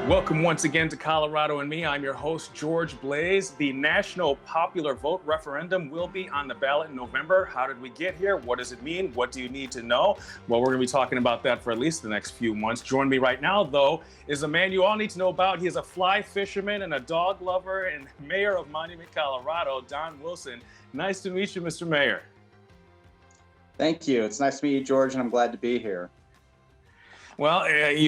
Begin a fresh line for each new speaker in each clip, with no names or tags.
Welcome once again to Colorado and Me. I'm your host, George Blaze. The national popular vote referendum will be on the ballot in November. How did we get here? What does it mean? What do you need to know? Well, we're going to be talking about that for at least the next few months. Joining me right now, though, is a man you all need to know about. He is a fly fisherman and a dog lover and mayor of Monument, Colorado, Don Wilson. Nice to meet you, Mr. Mayor.
Thank you. It's nice to meet you, George, and I'm glad to be here.
Well,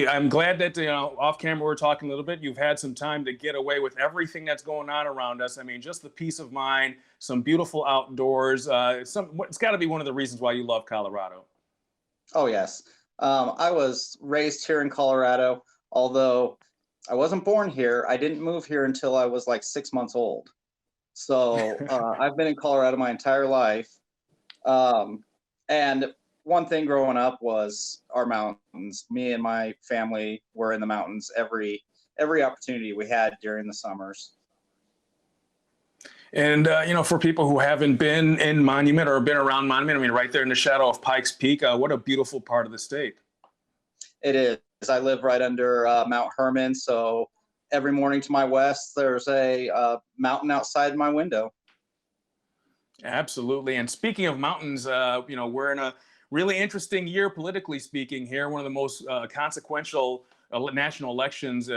I'm glad that, off camera we're talking a little bit. You've had some time to get away with everything that's going on around us. I mean, just the peace of mind, some beautiful outdoors. It's got to be one of the reasons why you love Colorado.
Oh, yes. I was raised here in Colorado, although I wasn't born here. I didn't move here until I was like 6 months old. So I've been in Colorado my entire life. And one thing growing up was our mountains. Me and my family were in the mountains every opportunity we had during the summers.
And, for people who haven't been in Monument or been around Monument, I mean, right there in the shadow of Pikes Peak, what a beautiful part of the state.
It is. I live right under Mount Herman, so every morning to my west, there's a mountain outside my window.
Absolutely. And speaking of mountains, we're in a really interesting year, politically speaking here. One of the most consequential national elections,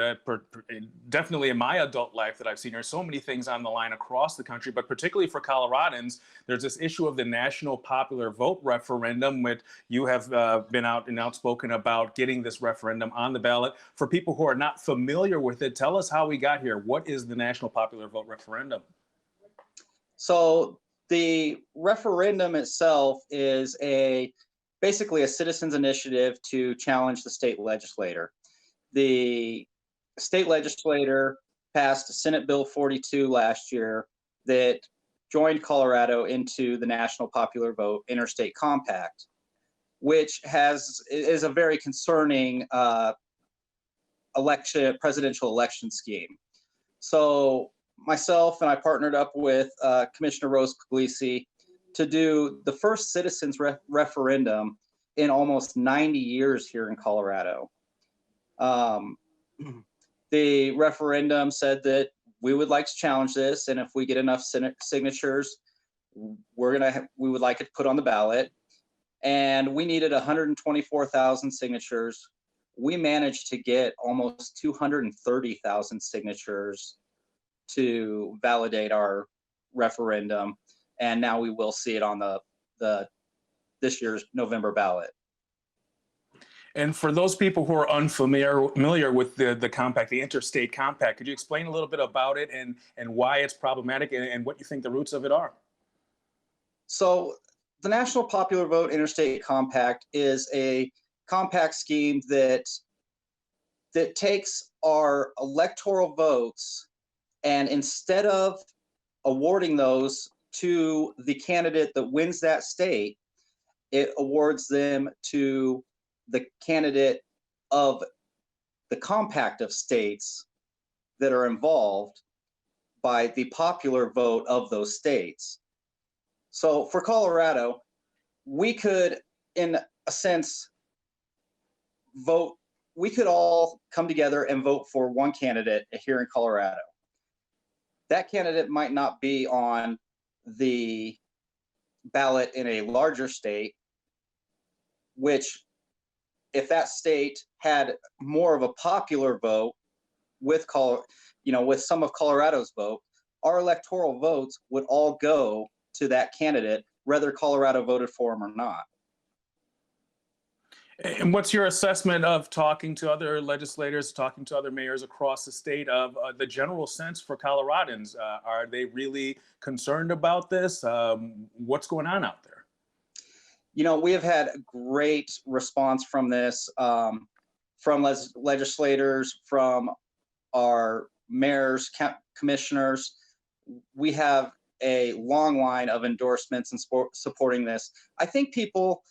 definitely in my adult life that I've seen. There's so many things on the line across the country, but particularly for Coloradans, there's this issue of the national popular vote referendum, which you have been out and outspoken about getting this referendum on the ballot. For people who are not familiar with it, tell us how we got here. What is the national popular vote referendum?
So the referendum itself is basically a citizens' initiative to challenge the state legislator. The state legislator passed Senate Bill 42 last year that joined Colorado into the National Popular Vote Interstate Compact, which is a very concerning presidential election scheme. So myself and I partnered up with Commissioner Rose Puglisi to do the first citizens referendum in almost 90 years here in Colorado. The referendum said that we would like to challenge this, and if we get enough signatures, we would like it put on the ballot. And we needed 124,000 signatures. We managed to get almost 230,000 signatures to validate our referendum, and now we will see it on this year's November ballot.
And for those people who are unfamiliar with the compact, the interstate compact, could you explain a little bit about it and why it's problematic and what you think the roots of it are?
So the National Popular Vote Interstate Compact is a compact scheme that takes our electoral votes, and instead of awarding those to the candidate that wins that state, it awards them to the candidate of the compact of states that are involved by the popular vote of those states. So for Colorado, we could, in a sense, we could all come together and vote for one candidate here in Colorado. That candidate might not be on the ballot in a larger state, which, if that state had more of a popular vote with some of Colorado's vote, our electoral votes would all go to that candidate, whether Colorado voted for him or not.
And what's your assessment of talking to other legislators, talking to other mayors across the state of the general sense for Coloradans? Are they really concerned about this? What's going on out there?
We have had a great response from this, from legislators, from our mayors, commissioners. We have a long line of endorsements and supporting this. I think people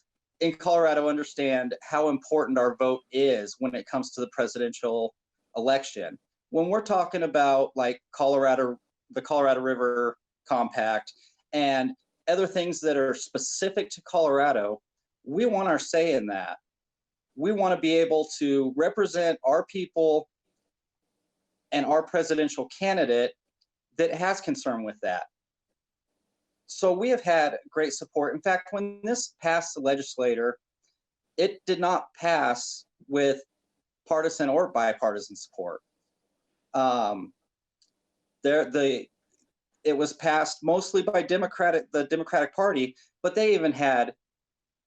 in Colorado understand how important our vote is when it comes to the presidential election. When we're talking about like the Colorado River Compact and other things that are specific to Colorado, we want our say in that. We want to be able to represent our people and our presidential candidate that has concern with that. So we have had great support. In fact, when this passed the legislature, it did not pass with partisan or bipartisan support. It was passed mostly by the Democratic Party, but they even had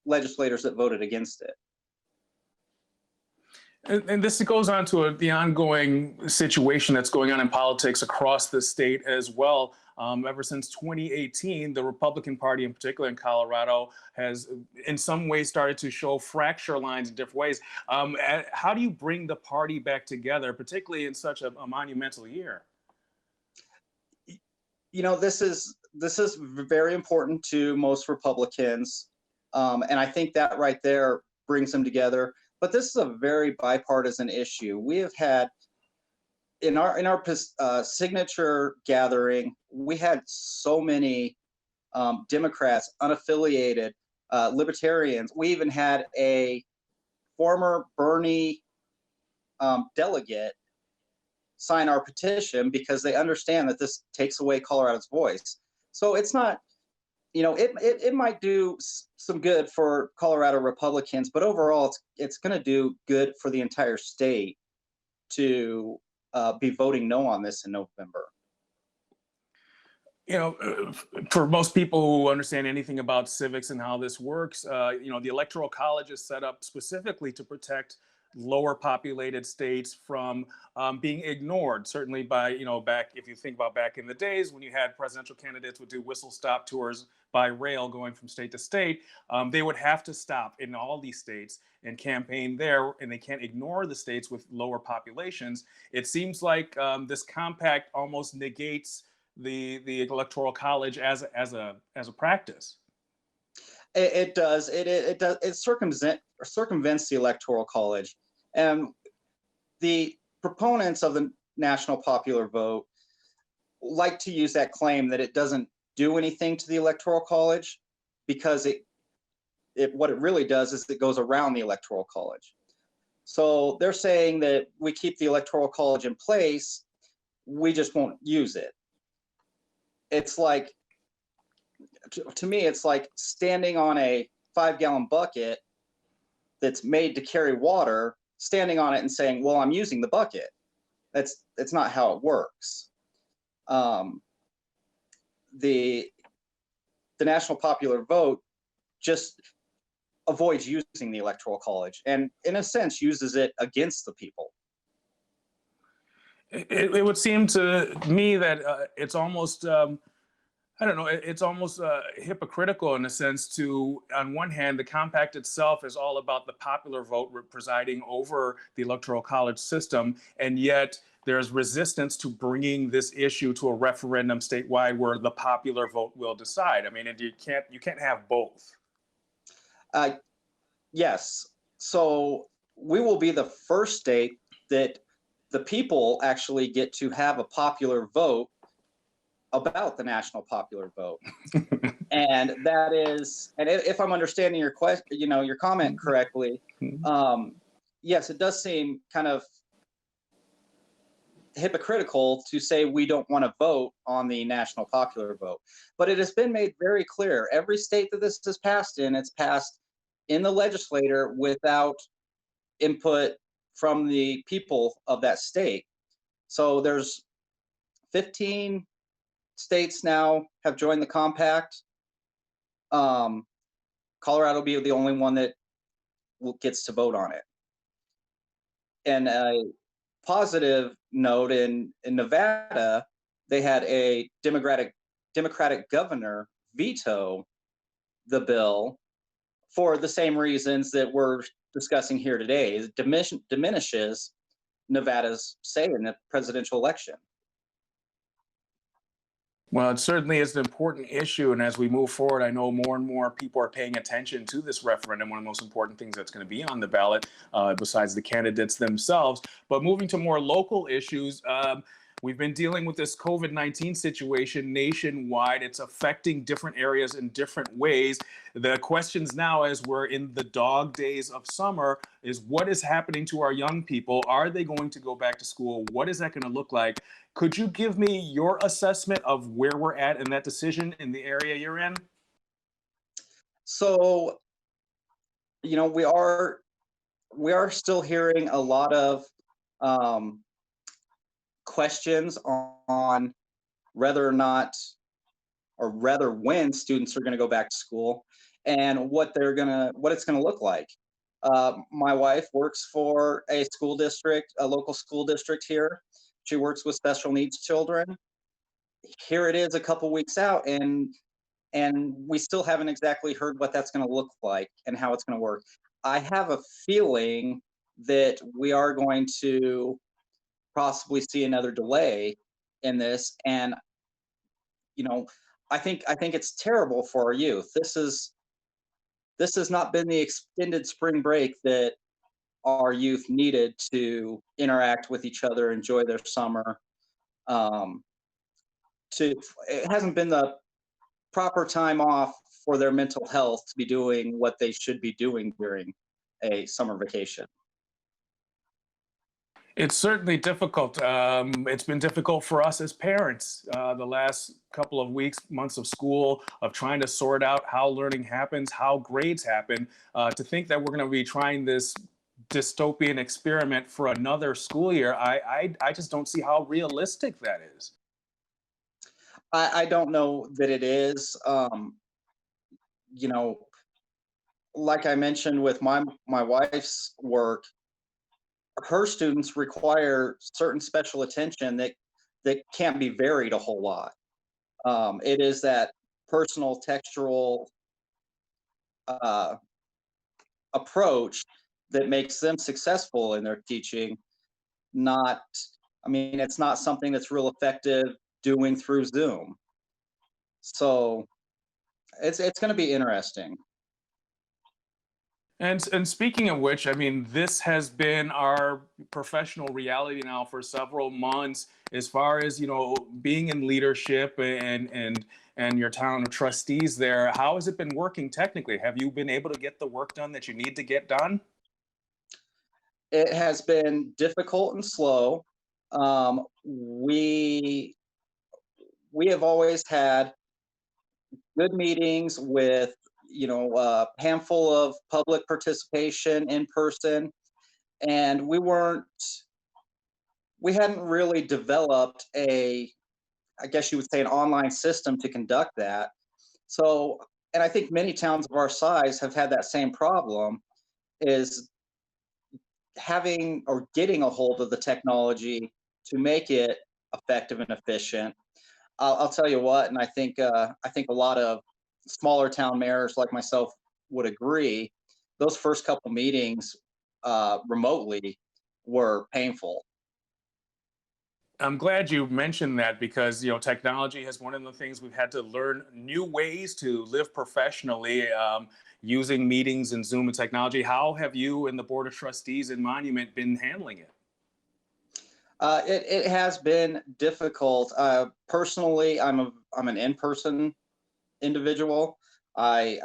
legislators that voted against it.
And this goes on to the ongoing situation that's going on in politics across the state as well. Ever since 2018, the Republican Party, in particular in Colorado, has in some ways started to show fracture lines in different ways. How do you bring the party back together, particularly in such a monumental year?
You know, this is very important to most Republicans, and I think that right there brings them together. But this is a very bipartisan issue. We have had in our signature gathering, we had so many Democrats, unaffiliated, libertarians. We even had a former Bernie delegate sign our petition because they understand that this takes away Colorado's voice. So it's not, you know, it might do some good for Colorado Republicans, but overall it's going to do good for the entire state to be voting no on this in November.
You know, for most people who understand anything about civics and how this works, you know, the Electoral College is set up specifically to protect lower populated states from being ignored, certainly by, you know, if you think about back in the days when you had presidential candidates would do whistle stop tours by rail going from state to state, they would have to stop in all these states and campaign there, and they can't ignore the states with lower populations. It seems like this compact almost negates the Electoral College as a practice.
It does. It does. It circumvents the Electoral College, and the proponents of the national popular vote like to use that claim that it doesn't do anything to the Electoral College, because what it really does is it goes around the Electoral College. So they're saying that we keep the Electoral College in place, we just won't use it. It's like, to me, it's like standing on a 5-gallon bucket that's made to carry water, standing on it and saying, well, I'm using the bucket. That's not how it works. The national popular vote just avoids using the Electoral College and, in a sense, uses it against the people.
It would seem to me that it's almost I don't know, it's almost hypocritical in a sense to, on one hand, the compact itself is all about the popular vote presiding over the Electoral College system, and yet there's resistance to bringing this issue to a referendum statewide where the popular vote will decide. I mean, and you can't have both.
Yes. So we will be the first state that the people actually get to have a popular vote about the national popular vote. And that is, and if I'm understanding your question, you know, your comment correctly, yes, it does seem kind of hypocritical to say we don't want to vote on the national popular vote. But it has been made very clear, every state that this has passed in, it's passed in the legislature without input from the people of that state. So there's 15 states now have joined the compact. Colorado will be the only one that gets to vote on it. And a positive note, in Nevada, they had a Democratic governor veto the bill for the same reasons that we're discussing here today. It diminishes Nevada's say in the presidential election.
Well, it certainly is an important issue. And as we move forward, I know more and more people are paying attention to this referendum, one of the most important things that's going to be on the ballot, besides the candidates themselves. But moving to more local issues, We've been dealing with this COVID-19 situation nationwide. It's affecting different areas in different ways. The questions now, as we're in the dog days of summer, is what is happening to our young people? Are they going to go back to school? What is that going to look like? Could you give me your assessment of where we're at in that decision in the area you're in?
So, we are still hearing a lot of um, questions on whether or not, or rather when students are going to go back to school and what it's gonna look like. My wife works for a school district, a local school district here. She works with special needs children. Here it is a couple weeks out, and we still haven't exactly heard what that's going to look like and how it's going to work. I have a feeling that we are going to possibly see another delay in this, and you know, I think it's terrible for our youth. This has not been the extended spring break that our youth needed to interact with each other, enjoy their summer. Um, it hasn't been the proper time off for their mental health to be doing what they should be doing during a summer vacation.
It's certainly difficult. It's been difficult for us as parents the last couple of weeks, months of school, of trying to sort out how learning happens, how grades happen. To think that we're going to be trying this dystopian experiment for another school year, I just don't see how realistic that is.
I don't know that it is. You know, like I mentioned with my wife's work, her students require certain special attention that can't be varied a whole lot. It is that personal textural uh, approach that makes them successful in their teaching. Not, I mean, it's not something that's real effective doing through Zoom. So it's going to be interesting.
And speaking of which, I mean, this has been our professional reality now for several months. As far as being in leadership and your town of trustees there, how has it been working technically? Have you been able to get the work done that you need to get done?
It has been difficult and slow. We have always had good meetings with a handful of public participation in person, and we hadn't really developed I guess you would say, an online system to conduct that. So, and I think many towns of our size have had that same problem, is having or getting a hold of the technology to make it effective and efficient. I'll tell you what, and I think a lot of smaller town mayors like myself would agree. Those first couple meetings remotely were painful.
I'm glad you mentioned that because technology is one of the things we've had to learn new ways to live professionally using meetings and Zoom and technology. How have you and the Board of Trustees and Monument been handling it?
It has been difficult. Personally, I'm an in-person individual. I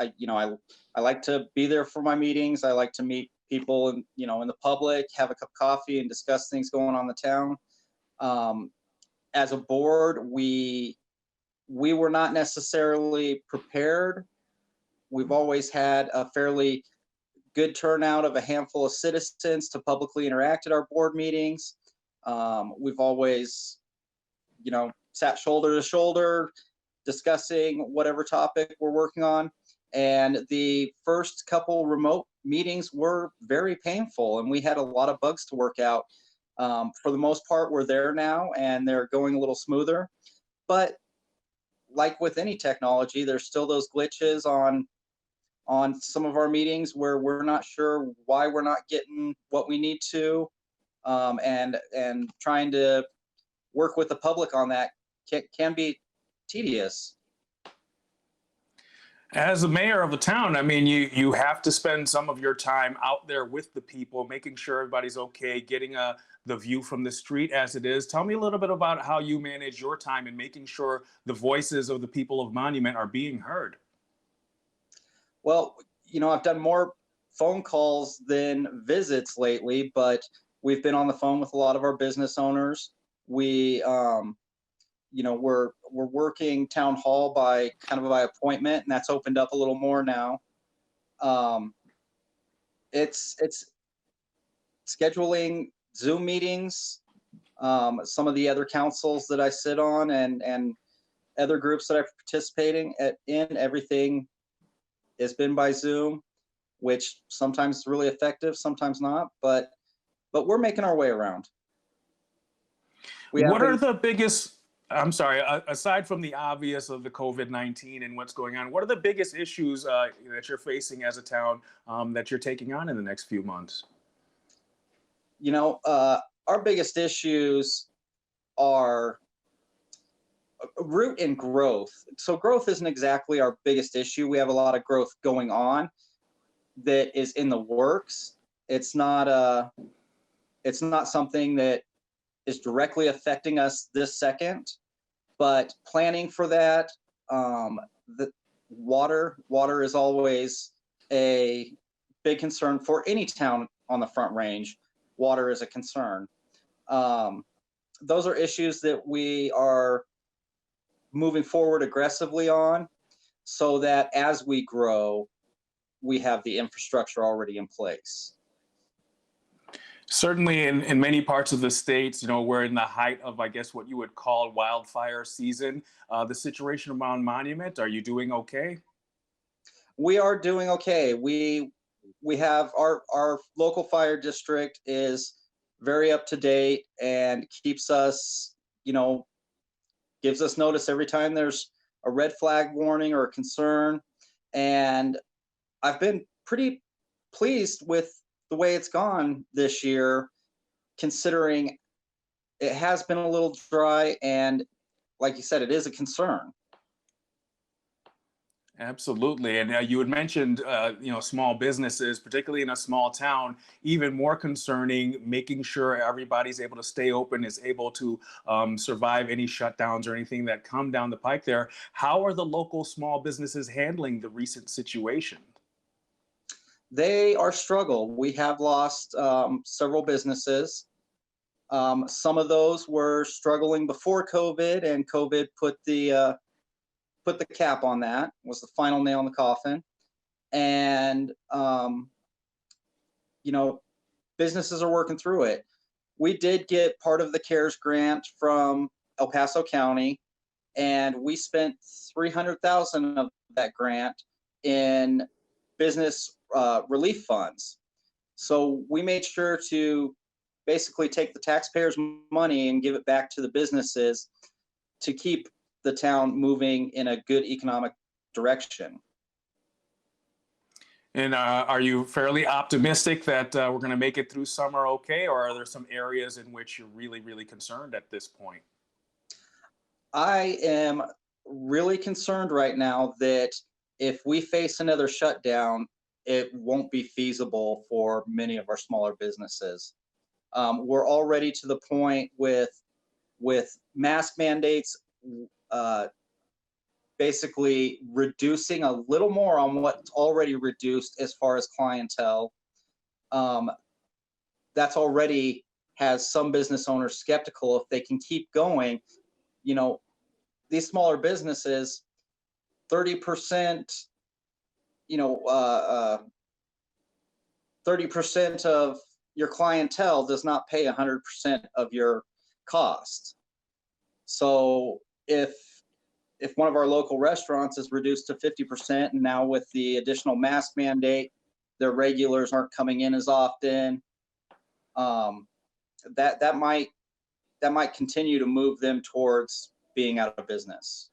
like to be there for my meetings. I like to meet people in the public, have a cup of coffee, and discuss things going on in the town. As a board, we were not necessarily prepared. We've always had a fairly good turnout of a handful of citizens to publicly interact at our board meetings. We've always, sat shoulder to shoulder discussing whatever topic we're working on. And the first couple remote meetings were very painful, and we had a lot of bugs to work out. For the most part, we're there now, and they're going a little smoother. But like with any technology, there's still those glitches on some of our meetings where we're not sure why we're not getting what we need to, and trying to work with the public on that can be tedious.
As a mayor of a town, I mean, you have to spend some of your time out there with the people, making sure everybody's okay, getting the view from the street as it is. Tell me a little bit about how you manage your time in making sure the voices of the people of Monument are being heard.
Well, I've done more phone calls than visits lately, but we've been on the phone with a lot of our business owners. We're working town hall by appointment, and that's opened up a little more now. It's scheduling Zoom meetings. Some of the other councils that I sit on and other groups that I'm participating in, everything has been by Zoom, which sometimes is really effective, sometimes not, but we're making our way around.
What are the biggest, I'm sorry, aside from the obvious of the COVID-19 and what's going on, what are the biggest issues that you're facing as a town that you're taking on in the next few months?
Our biggest issues are root and growth. So growth isn't exactly our biggest issue. We have a lot of growth going on that is in the works. It's not something that is directly affecting us this second, but planning for that. The water is always a big concern for any town on the Front Range. Water is a concern. Those are issues that we are moving forward aggressively on, so that as we grow, we have the infrastructure already in place.
Certainly in many parts of the states, we're in the height of, I guess, what you would call wildfire season. The situation around Monument, are you doing okay?
We are doing okay. We have our local fire district is very up to date and keeps us, gives us notice every time there's a red flag warning or a concern. And I've been pretty pleased with the way it's gone this year, considering it has been a little dry, and like you said, it is a concern.
Absolutely. And you had mentioned, small businesses, particularly in a small town, even more concerning, making sure everybody's able to stay open, is able to survive any shutdowns or anything that come down the pike there. How are the local small businesses handling the recent situation?
They are struggle. We have lost several businesses. Some of those were struggling before COVID, and COVID put the cap on that, was the final nail in the coffin. And, businesses are working through it. We did get part of the CARES grant from El Paso County, and we spent $300,000 of that grant in business relief funds. So we made sure to basically take the taxpayers' money and give it back to the businesses to keep the town moving in a good economic direction.
And are you fairly optimistic that we're going to make it through summer okay, or are there some areas in which you're really, really concerned at this point?
I am really concerned right now that if we face another shutdown, it won't be feasible for many of our smaller businesses. We're already to the point with mask mandates, basically reducing a little more on what's already reduced as far as clientele. That's already has some business owners skeptical if they can keep going. These smaller businesses, 30%, 30% of your clientele does not pay 100% of your cost. So if one of our local restaurants is reduced to 50%, and now with the additional mask mandate, their regulars aren't coming in as often, that might continue to move them towards being out of business.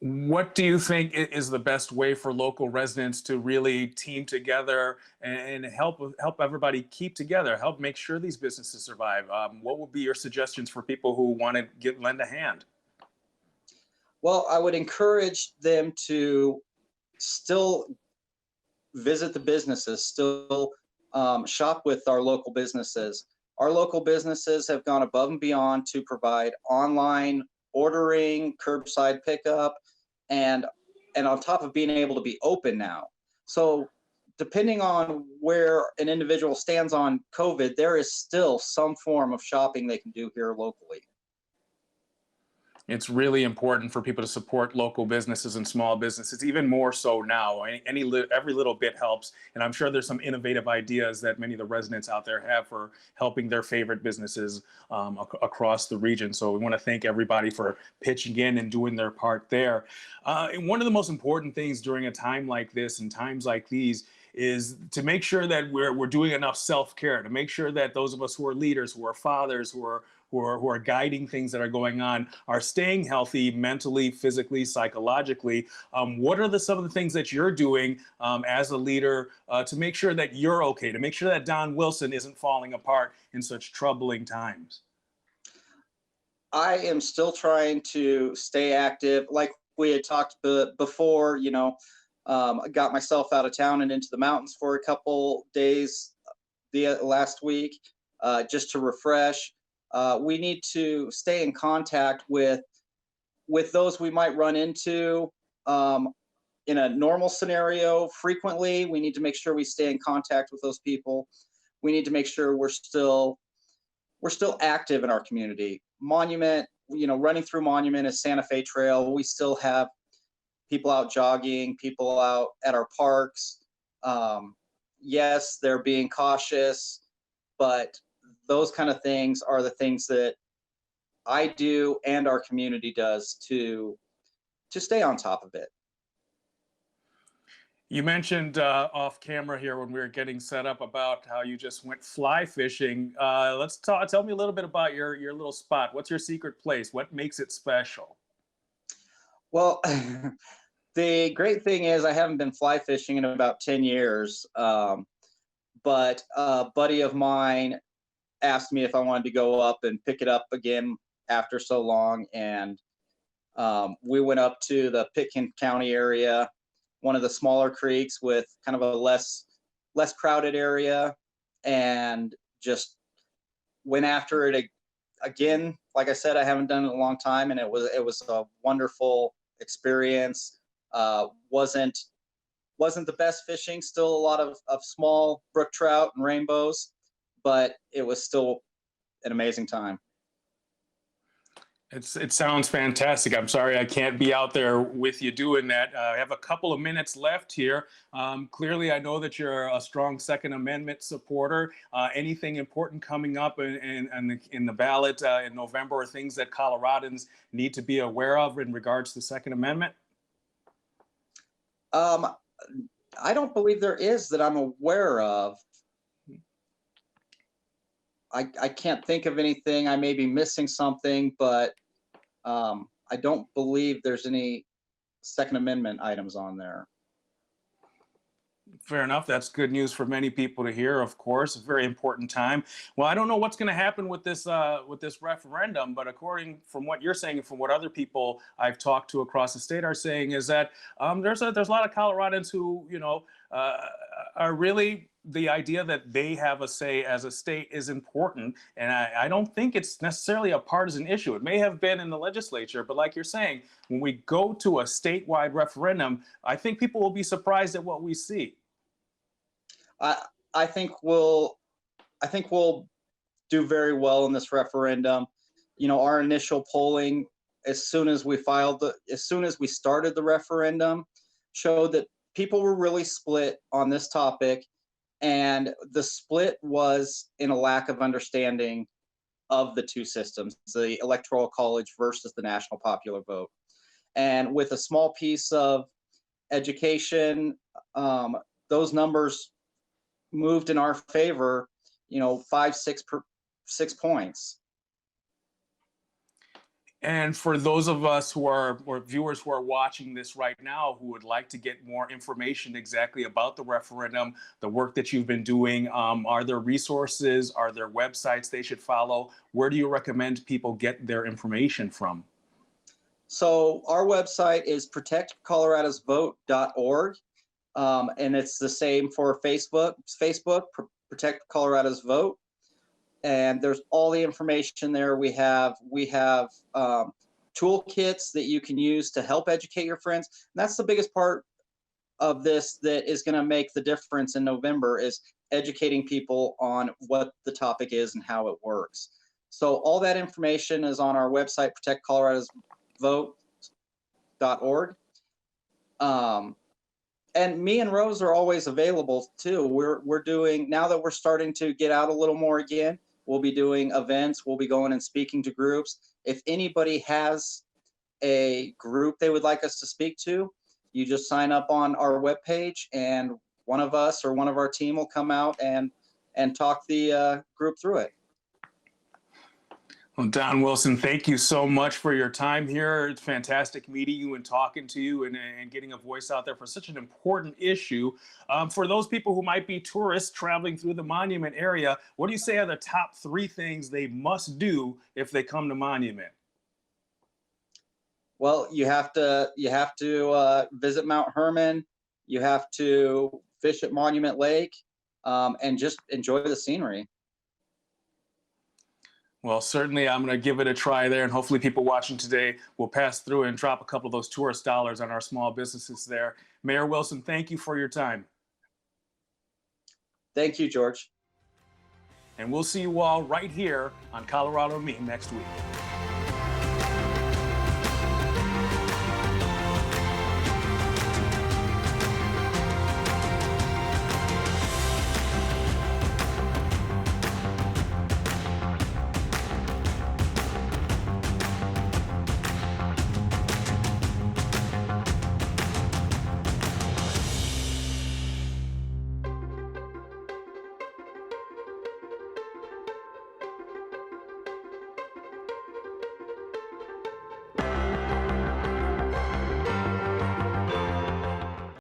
What do you think is the best way for local residents to really team together and help everybody keep together, help make sure these businesses survive? What would be your suggestions for people who want to lend a hand?
Well, I would encourage them to still visit the businesses, still shop with our local businesses. our local businesses have gone above and beyond to provide online ordering, curbside pickup, and on top of being able to be open now. So depending on where an individual stands on COVID, there is still some form of shopping they can do here locally.
It's really important for people to support local businesses and small businesses, even more so now. Every little bit helps, and I'm sure there's some innovative ideas that many of the residents out there have for helping their favorite businesses across the region. So we want to thank everybody for pitching in and doing their part there. And one of the most important things during a time like this and times like these is to make sure that we're doing enough self-care, to make sure that those of us who are leaders, who are fathers, who are guiding things that are going on are staying healthy mentally, physically, psychologically. What are some of the things that you're doing as a leader to make sure that you're okay, to make sure that Don Wilson isn't falling apart in such troubling times?
I am still trying to stay active. Like we had talked before, I got myself out of town and into the mountains for a couple days the last week, just to refresh. We need to stay in contact with those we might run into in a normal scenario frequently. We need to make sure we stay in contact with those people. We need to make sure we're still active in our community. Monument, running through Monument is Santa Fe Trail. We still have people out jogging, people out at our parks. Yes, they're being cautious, but those kind of things are the things that I do and our community does to stay on top of it.
You mentioned off camera here when we were getting set up about how you just went fly fishing. Tell me a little bit about your little spot. What's your secret place? What makes it special?
Well, the great thing is I haven't been fly fishing in about 10 years, but a buddy of mine asked me if I wanted to go up and pick it up again after so long, and we went up to the Pitkin County area, one of the smaller creeks with kind of a less crowded area, and just went after it again. Like I said, I haven't done it in a long time, and it was a wonderful experience. Wasn't the best fishing, still a lot of small brook trout and rainbows, but it was still an amazing time.
It sounds fantastic. I'm sorry I can't be out there with you doing that. I have a couple of minutes left here. Clearly, I know that you're a strong Second Amendment supporter. Anything important coming up in the ballot in November, or things that Coloradans need to be aware of in regards to the Second Amendment?
I don't believe there is that I'm aware of. I can't think of anything. I may be missing something, but I don't believe there's any Second Amendment items on there.
Fair enough. That's good news for many people to hear, of course. A very important time. Well, I don't know what's going to happen with this referendum, but according from what you're saying and from what other people I've talked to across the state are saying, is that there's a lot of Coloradans who are really, the idea that they have a say as a state is important. And I don't think it's necessarily a partisan issue. It may have been in the legislature, but like you're saying, when we go to a statewide referendum, I think people will be surprised at what we see.
I think we'll do very well in this referendum. Our initial polling, as soon as we started the referendum, showed that people were really split on this topic, and the split was in a lack of understanding of the two systems, the Electoral College versus the national popular vote. And with a small piece of education, those numbers moved in our favor, 6 points.
And for those of us or viewers who are watching this right now who would like to get more information exactly about the referendum, the work that you've been doing, are there resources, are there websites they should follow? Where do you recommend people get their information from?
So our website is protectcoloradosvote.org, and it's the same for Facebook. Protect Colorado's Vote. and there's all the information there. We have toolkits that you can use to help educate your friends. And that's the biggest part of this that is going to make the difference in November, is educating people on what the topic is and how it works. So all that information is on our website, protectcoloradosvote.org. And me and Rose are always available too. We're doing, now that we're starting to get out a little more again, we'll be doing events. We'll be going and speaking to groups. If anybody has a group they would like us to speak to, you just sign up on our webpage, and one of us or one of our team will come out and talk the group through it.
Well, Don Wilson, thank you so much for your time here. It's fantastic meeting you and talking to you and getting a voice out there for such an important issue. For those people who might be tourists traveling through the Monument area, what do you say are the top 3 things they must do if they come to Monument?
Well, you have to visit Mount Herman. You have to fish at Monument Lake, and just enjoy the scenery.
Well, certainly I'm going to give it a try there, and hopefully people watching today will pass through and drop a couple of those tourist dollars on our small businesses there. Mayor Wilson, thank you for your time.
Thank you, George.
And we'll see you all right here on Colorado Me next week.